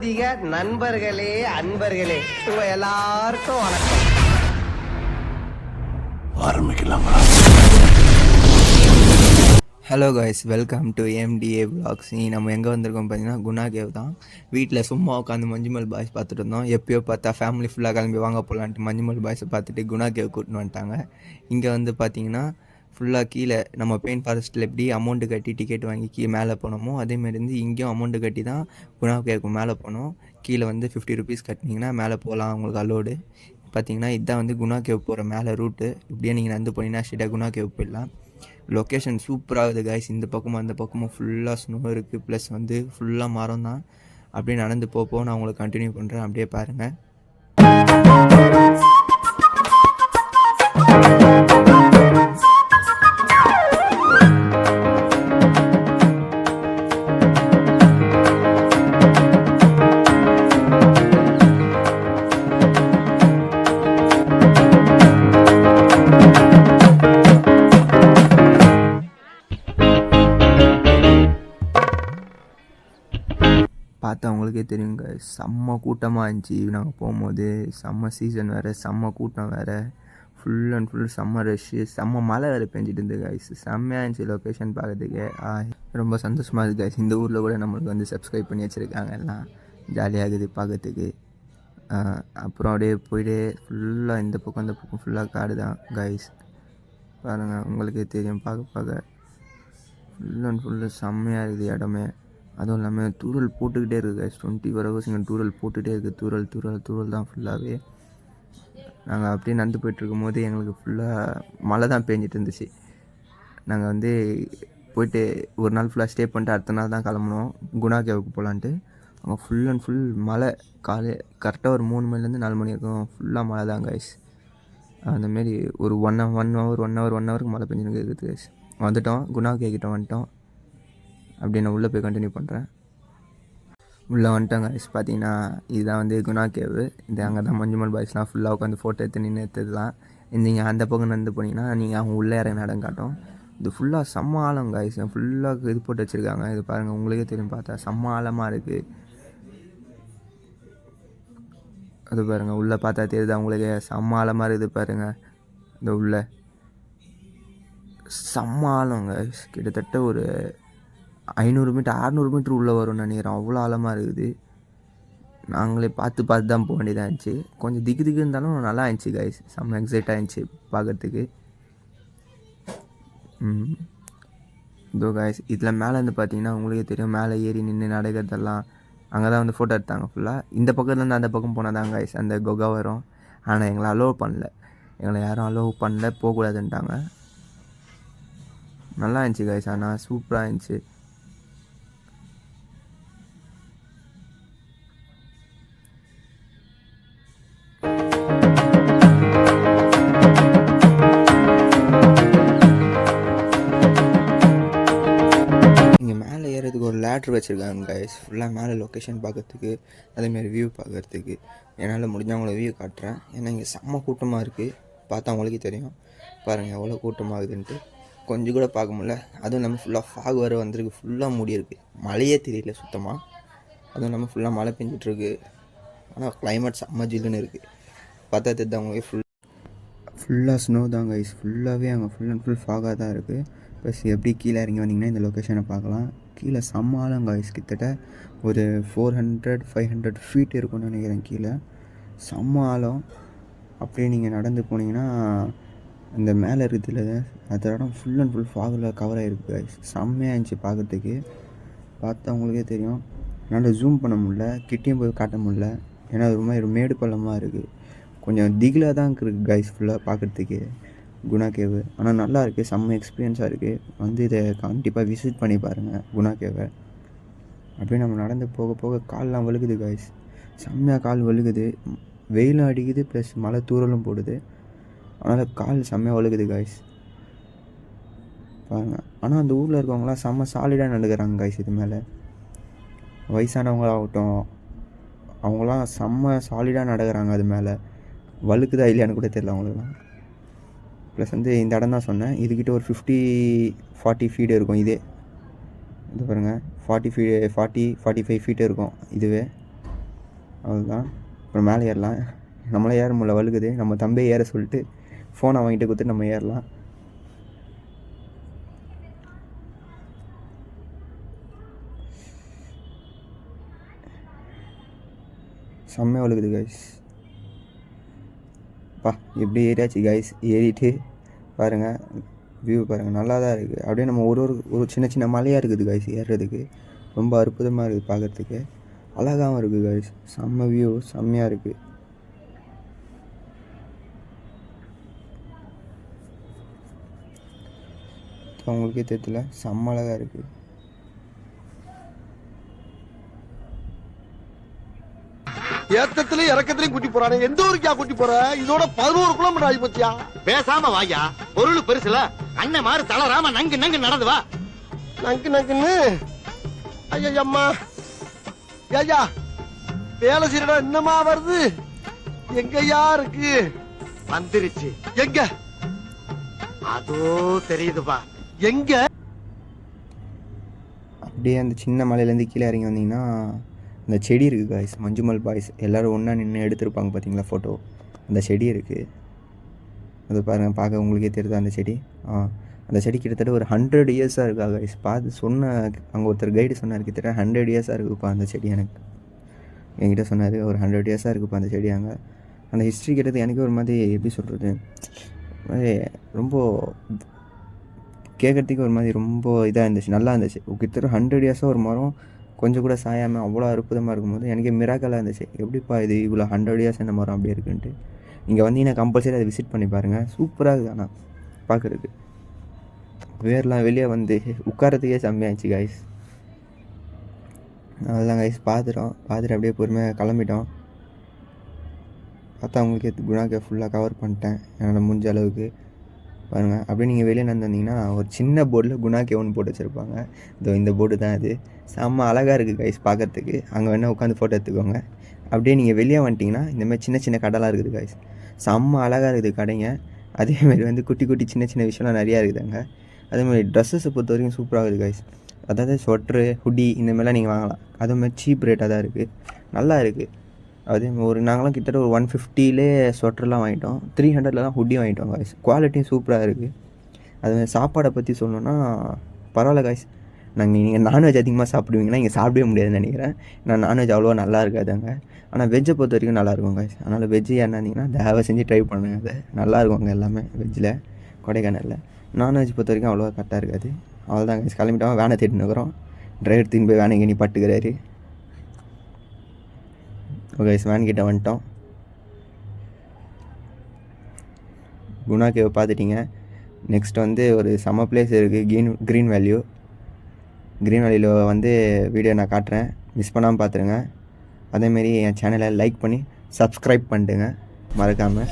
அதிக நண்பர்களே, அன்பர்களே, உங்க எல்லாருக்கும் வணக்கம். ஆரம்பிக்கலாமா? Hello guys, welcome to MTA vlogs. நம்ம எங்கே வந்திருக்கோம் பார்த்தீங்கன்னா குணா கேவ் தான். வீட்டில் சும்மா உட்காந்து மஞ்சுமல் பாய்ஸ் பார்த்துட்டு இருந்தோம். எப்பயோ பார்த்தா ஃபேமிலி ஃபுல்லாக கிளம்பி வாங்க போகலான்ட்டு மஞ்சுமல் பாய்ஸை பார்த்துட்டு குணா கேவ் கூட்டின்னு வந்துட்டாங்க. இங்கே வந்து பார்த்தீங்கன்னா ஃபுல்லாக கீழே நம்ம பெயின் ஃபாரஸ்ட்டில் எப்படி அமௌண்ட்டு கட்டி டிக்கெட் வாங்கி மேலே போனோமோ அதேமாரி இருந்து இங்கேயும் அமௌண்ட்டு கட்டி தான் குணா கேவுக்கு மேலே போனோம். கீழே வந்து 50 ருபீஸ் கட்டினீங்கன்னா மேலே போகலாம், உங்களுக்கு அலோடு. பார்த்தீங்கன்னா இதுதான் வந்து குணா கேவ் போகிற மேலே ரூட்டு. இப்படியே நீங்கள் நடந்து போனீங்கன்னா ஸ்ட்ரெயிட்டாக குணா கேவ் போயிடலாம். லொக்கேஷன் சூப்பராகுது கைஸ். இந்த பக்கமும் அந்த பக்கமும் ஃபுல்லாக ஸ்னோ இருக்குது, ப்ளஸ் வந்து ஃபுல்லாக மரம் தான். அப்படியே நடந்து போக நான் உங்களுக்கு கண்டினியூ பண்ணுறேன், அப்படியே பாருங்கள். பார்த்தா அவங்களுக்கே தெரியுங்க, செம்ம கூட்டமாக இருந்துச்சு. நாங்கள் போகும்போது செம்ம சீசன் வேறு, செம்ம கூட்டம் வேறு, ஃபுல் அண்ட் ஃபுல் செம்ம ரஷ்ஷு, செம்ம மழை வேறு பெஞ்சிட்டு இருந்தது கைஸ். செம்மையாக இருந்துச்சு லொக்கேஷன் பார்க்கறதுக்கு. ரொம்ப சந்தோஷமாக இருக்குது கைஸ். இந்த ஊரில் கூட நம்மளுக்கு வந்து சப்ஸ்கிரைப் பண்ணி வச்சுருக்காங்க, எல்லாம் ஜாலியாகுது பார்க்கறதுக்கு. அப்புறம் அப்படியே போய்ட்டு ஃபுல்லாக இந்த பக்கம் அந்த பக்கம் ஃபுல்லாக காடு தான் கைஸ். பாருங்கள், உங்களுக்கே தெரியும் பார்க்க ஃபுல் அண்ட் ஃபுல்லு செம்மையாக இருக்குது இடமே. அதுவும் இல்லாமல் தூரல் போட்டுக்கிட்டே இருக்குது கைஸ். 24 hours இங்கே தூரல் போட்டுகிட்டே இருக்குது. தூரல் தான் ஃபுல்லாகவே. நாங்கள் அப்படியே நடந்து போய்ட்டுருக்கும் போது எங்களுக்கு ஃபுல்லாக மழை தான் பேஞ்சிட்டு இருந்துச்சு. நாங்கள் வந்து போய்ட்டு ஒரு நாள் ஃபுல்லாக ஸ்டே பண்ணிட்டு அடுத்த நாள் தான் கிளம்புனோம் குணா கேவுக்கு போகலான்ட்டு. அங்கே ஃபுல் அண்ட் ஃபுல் மழை. கரெக்டாக ஒரு 3 மணிலேருந்து 4 மணி இருக்கும் ஃபுல்லாக மழை தான் கைஸ். அந்தமாரி ஒரு ஒன் ஹவருக்கு மழை பெஞ்சுன்னு இருக்குது கைஸ். வந்துட்டோம், குணா கேக்கிட்ட வந்துட்டோம். அப்படி நான் உள்ளே போய் கண்டினியூ பண்ணுறேன். உள்ளே வந்துட்டாங்க கைஸ். பார்த்தீங்கன்னா இதுதான் வந்து குணா கேவு. இது அங்கே தான் மஞ்சுமல் பாய்ஸ்லாம் ஃபுல்லாக உட்காந்து ஃபோட்டோ எடுத்து நின்று எடுத்ததுலாம். நீங்கள் அந்த பக்கம் நடந்து போனீங்கன்னா நீங்கள் அவங்க உள்ளே இறங்கின இடம் காட்டும். இது ஃபுல்லாக செம்ம ஆழம் கைஸ். ஃபுல்லாக இது போட்டு வச்சுருக்காங்க. இது பாருங்கள், உங்களுக்கே தெரியும் பார்த்தா செம்ம ஆழமாக இருக்குது. அது பாருங்கள், உள்ளே பார்த்தா தெரியுது அவங்களுக்கே செம்ம ஆழமாக இருக்குது பாருங்கள். இந்த உள்ளே செம்ம ஆழம் கைஸ். கிட்டத்தட்ட ஒரு 500 மீட்டர் 600 மீட்டர் உள்ளே வரும்னு நினைக்கிறேன். அவ்வளோ ஆழமாக இருக்குது. நாங்களே பார்த்து தான் போக வேண்டியதாக இருந்துச்சு. கொஞ்சம் திக்கு இருந்தாலும் நல்லா இருந்துச்சு கைஸ். செம்ம எக்ஸைட்டாக இருந்துச்சு பார்க்குறதுக்கு. இதோ கைஸ், இதில் மேலே வந்து பார்த்தீங்கன்னா உங்களுக்கே தெரியும், மேலே ஏறி நின்று நடக்கிறதெல்லாம் அங்கே தான் வந்து ஃபோட்டோ எடுத்தாங்க ஃபுல்லாக. இந்த பக்கத்துலேருந்து அந்த பக்கம் போனால் தான் கைஸ் அந்த கொகை வரும். ஆனால் எங்களை அலோவ் பண்ணல, எங்களை யாரும் அலோவ் பண்ணல, போகக்கூடாதுன்ட்டாங்க. நல்லா இருந்துச்சு கைஸ், ஆனால் சூப்பராக இருந்துச்சு. ஒரு லேட்ரு வச்சுருக்காங்க கைஸ். ஃபுல்லாக மேலே லொக்கேஷன் பார்க்குறதுக்கு, அதேமாரி வியூ பார்க்குறதுக்கு. என்னால் முடிஞ்சால் அவங்கள வியூ காட்டுறேன். ஏன்னா இங்கே செம்ம கூட்டமாக இருக்குது. பார்த்தா அவங்களுக்கே தெரியும் பாருங்கள் எவ்வளோ கூட்டமாகுதுன்ட்டு. கொஞ்சம் கூட பார்க்க முடியல. அதுவும் இல்லாமல் ஃபுல்லாக ஃபாக் வேறு வந்திருக்கு, ஃபுல்லாக மூடி இருக்குது. மழையே தெரியல சுத்தமாக. அதுவும் இல்லாமல் ஃபுல்லாக மழை பெஞ்சிட்ருக்கு. ஆனால் கிளைமேட் செம்ம ஜில்லுன்னு இருக்குது. பார்த்தா தெரியுது அவங்களுக்கு ஃபுல்லாக ஸ்னோ தான் கைஸ். ஃபுல்லாகவே அங்கே ஃபுல் அண்ட் ஃபுல் ஃபாகாக தான் இருக்குது. ப்ளஸ் எப்படி கீழே இறங்கி வந்தீங்கன்னா இந்த லொக்கேஷனை பார்க்கலாம். கீழே செம்ம ஆழம் கைஸ். கிட்டத்தட்ட ஒரு 400-500 ஃபீட் இருக்கும்னு நினைக்கிறேன் கீழே. செம்ம ஆழம். அப்படியே நீங்கள் நடந்து போனீங்கன்னா அந்த மேலே இருக்குதுல அந்த இடம் ஃபுல் அண்ட் ஃபுல் ஃபாகில் கவர் ஆகிருக்கு கைஸ். செம்மையாக இருந்துச்சு பார்க்குறதுக்கு. பார்த்தா உங்களுக்கே தெரியும். என்னால் ஜூம் பண்ண முடியல, கிட்டேயும் போய் காட்ட முடியல. ஏன்னா அது ரொம்ப மேடு பள்ளமாக இருக்குது. கொஞ்சம் திகிலாக தான் இருக்குது கைஸ் ஃபுல்லாக பார்க்குறதுக்கு குணா கேவு. ஆனால் நல்லா இருக்குது, செம்ம எக்ஸ்பீரியன்ஸாக இருக்குது. வந்து இதை கண்டிப்பாக விசிட் பண்ணி பாருங்கள் குணா கேவை. அப்படியே நம்ம நடந்து போக கால்லாம் வழுகுது கைஸ். செம்மையாக கால் வழுகுது. வெயிலும் அடிக்குது, ப்ளஸ் மழை தூரலும் போடுது. அதனால் கால் செம்மையாக வழுகுது கைஸ் பாருங்கள். ஆனால் அந்த ஊரில் இருக்கவங்களாம் செம்ம சாலிடாக நடக்கிறாங்க கைஸ். இது மேலே வயசானவங்களாகட்டும் அவங்களாம் செம்ம சாலிடாக நடக்கிறாங்க. அது மேலே வழுக்குதா இல்லையான்னு கூட தெரியல அவங்களுக்குலாம். ப்ளஸ் வந்து இந்த இடம் தான் சொன்னேன், இதுக்கிட்ட ஒரு 50-40 ஃபீட் இருக்கும். இதே இது பாருங்கள், 45 ஃபீட் இருக்கும் இதுவே. அவ்வளோதான். அப்புறம் மேலே ஏறலாம். நம்மளே ஏற முடியல, வழுகுது. நம்ம தம்பியை ஏற சொல்லிட்டு ஃபோனை வாங்கிட்டு கொடுத்துட்டு நம்ம ஏறலாம். செம்மையாக வழுகுது கைஸ். எப்படி ஏறியாச்சு கைஸ். ஏறிட்டு பாருங்கள், வியூ பாருங்கள், நல்லா தான் இருக்குது. அப்படியே நம்ம ஒரு சின்ன சின்ன மலையாக இருக்குது கைஸ் ஏறுறதுக்கு. ரொம்ப அற்புதமாக இருக்குது பார்க்குறதுக்கு, அழகாகவும் இருக்குது கைஸ். செம்ம வியூ, செம்மையாக இருக்குது. உங்களுக்கே தெரியல, செம்ம அழகாக இருக்குது. ஏத்தத்திலயும் இறக்கத்திலயும் கூட்டி போறானே, எந்த ஊருக்கா கூட்டி போற? இதோட 11 கிலோமீட்டர் ஆகி போச்சியா? பேசாம வாயா, பொருள் பெருசுல அண்ணன் மாறு தளராம நங்கு நங்கு நடந்து வா. நங்குன்னு ஐயம்மா, ஐயா வேலை செய்யறா என்னமா வருது? எங்கயா இருக்கு? வந்துருச்சு. எங்க? அதோ தெரியுதுப்பா. எங்க? அப்படியே அந்த சின்ன மலையிலேருந்து கீழே இறங்கி வந்தீங்கன்னா அந்த செடி இருக்குது காய்ஸ். மஞ்சுமல் பாய்ஸ் எல்லோரும் ஒன்றா நின்று எடுத்திருப்பாங்க பார்த்தீங்களா ஃபோட்டோ. அந்த செடி இருக்குது, அது பாருங்கள், பார்க்க உங்களுக்கே தெரியுது அந்த செடி. அந்த செடி கிட்டத்தட்ட ஒரு 100 இயர்ஸாக இருக்கா காய்ஸ். பார்த்து சொன்ன அங்கே ஒருத்தர் கைடு சொன்னார், கிட்டத்தட்ட 100 இயர்ஸாக இருக்குப்பா அந்த செடி. எனக்கு என்கிட்ட சொன்னார் ஒரு 100 இயர்ஸாக இருக்குப்பா அந்த செடி. அங்கே அந்த ஹிஸ்ட்ரி கேட்டது எனக்கு ஒரு மாதிரி எப்படி சொல்கிறது, ரொம்ப கேட்குறதுக்கு ஒரு மாதிரி ரொம்ப இதாக இருந்துச்சு, நல்லா இருந்துச்சு. கிட்டத்தட்ட 100 இயர்ஸாக ஒரு மரம் கொஞ்சம் கூட சாயாமல் அவ்வளோ அற்புதமாக இருக்கும்போது எனக்கே மிராக்கலாக இருந்துச்சு. எப்படிப்பா இது இவ்வளோ 100 இயர்ஸ் என்ன மரம் அப்படி இருக்குன்ட்டு. இங்கே வந்தீங்கன்னா கம்பல்சரி அதை விசிட் பண்ணி பாருங்கள், சூப்பராக இருக்குது. ஆனால் பார்க்குறதுக்கு வேர்லாம் வெளியே வந்து உட்காரத்துக்கே செம்மையாச்சு காய்ஸ். அதெல்லாம் காய்ஸ் பார்த்துட்டு அப்படியே பொறுமையாக கிளம்பிட்டோம். பார்த்தா அவங்களுக்கே குணாக்கே ஃபுல்லாக கவர் பண்ணிட்டேன் என்னோடய முடிஞ்ச அளவுக்கு. பாருங்கள், அப்படியே நீங்கள் வெளியே நடந்து வந்தீங்கன்னா ஒரு சின்ன போர்டில் குணாக்கே ஒன்று போட்டு வச்சுருப்பாங்க. இந்த போர்டு தான் அது. செம்ம அழகாக இருக்குது கைஸ் பார்க்குறதுக்கு. அங்கே வேணால் உட்காந்து ஃபோட்டோ எடுத்துக்கோங்க. அப்படியே நீங்கள் வெளியே வந்துட்டிங்கன்னா இந்தமாதிரி சின்ன சின்ன கடைலாம் இருக்குது கைஸ். செம்ம அழகாக இருக்குது கடைங்க. அதேமாதிரி வந்து குட்டி குட்டி சின்ன சின்ன விஷயம்லாம் நிறையா இருக்குது அங்கே. அதேமாதிரி ட்ரெஸ்ஸஸை பொறுத்த வரைக்கும் சூப்பராக இருக்குது கைஸ். அதாவது ஸ்வெட்ரு, ஹுடி இந்தமாதிரிலாம் நீங்கள் வாங்கலாம். அதுமாதிரி சீப் ரேட்டாக தான் இருக்குது, நல்லா இருக்குது. அதே நாங்களாம் கிட்டத்தட்ட ஒரு 150லே ஸ்வெட்டர்லாம் வாங்கிட்டோம், 300லலாம் ஹுட்டி வாங்கிட்டோம் காய்ஸ். குவாலிட்டியும் சூப்பராக இருக்குது. அதுமாதிரி சாப்பாடை பற்றி சொல்லணுன்னா பரவாயில்ல காய்ஸ். நீங்கள் நான்வெஜ் அதிகமாக சாப்பிடுவீங்கன்னா இங்கே சாப்பிடவே முடியாதுன்னு நினைக்கிறேன். நான் நான்வெஜ் அவ்வளோவா நல்லா இருக்காது அங்கே. ஆனால் வெஜ்ஜை பொறுத்த வரைக்கும் நல்லாயிருக்கும் காய்ஸ். அதனால் வெஜ்ஜு யாருன்னா இருந்தீங்கன்னா தயவு செஞ்சு ட்ரை பண்ணுங்க. அது நல்லாயிருக்கும் அங்கே எல்லாமே வெஜ்ஜில், கொடைக்கானலில். நான்வெஜ் பொறுத்த வரைக்கும் அவ்வளோவா கரெக்டாக இருக்காது. அவ்வளோதான் காய்ஸ். கிளம்பிட்டோம், வேனை தேடின்னு இருக்கிறோம். டிரைவர் திரும்பி போய் வேனை எண்ணி பட்டுக்கிறாரு. ஓகே, வேன் கிட்ட வந்துட்டோம். குணா கேவ் பார்த்துட்டிங்க. நெக்ஸ்ட் வந்து ஒரு செம்ம பிளேஸ் இருக்குது, க்ரீன் வேல்யூவில் வந்து வீடியோ நான் காட்டுறேன், மிஸ் பண்ணாமல் பார்த்துருங்க. அதேமாரி என் சேனலை லைக் பண்ணி சப்ஸ்கிரைப் பண்ணிட்டுங்க மறக்காமல்.